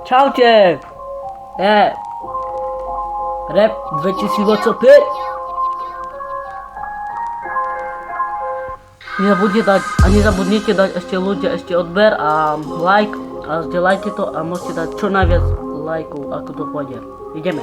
Čaute! Rap 2025. Nezabudnite dať ešte ľudia odber a like a zdieľajte to a môžete dať čo najviac lajkov, ako to pôjde. Ideme.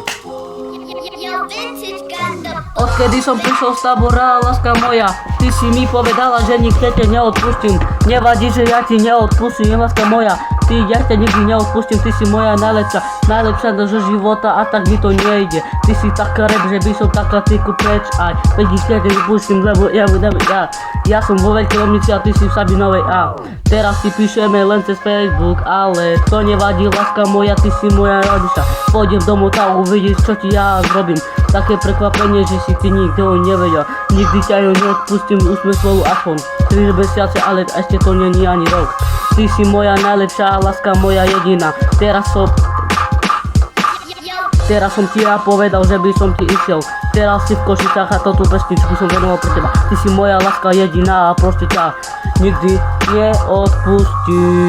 Odkedy som prišiel z tábora, láska moja, ty si mi povedala, že nikde te neodpustím. Nevadí, že ja ti neodpustím, láska moja, ja ťa nikdy neodpustím, ty si moja najlepšia do života a tak mi to nejde. Ty si taká rap, že by som taká tyku preč aj vidíte, že vypustím, lebo ja som vo Veľkej Lomnici a ty si v Sabinovej a teraz si píšeme len cez Facebook, ale to nevadí, láska moja, ty si moja rodička. Pôjdem domov a uvidíš, čo ti ja zrobím. Také prekvapenie, že si ty nikto nevedel. Nikdy ťa ju neodpustím, už sme spolu aspoň 3 mesiace, ale ešte to není ani rok. Ty si moja najlepšia, láska moja jediná. Teraz som ti ja povedal, že by som ti išiel. Teraz si v Košicách a toto pesničku som venoval pre teba. Ty si moja láska jediná a proste ťa nikdy neodpustím.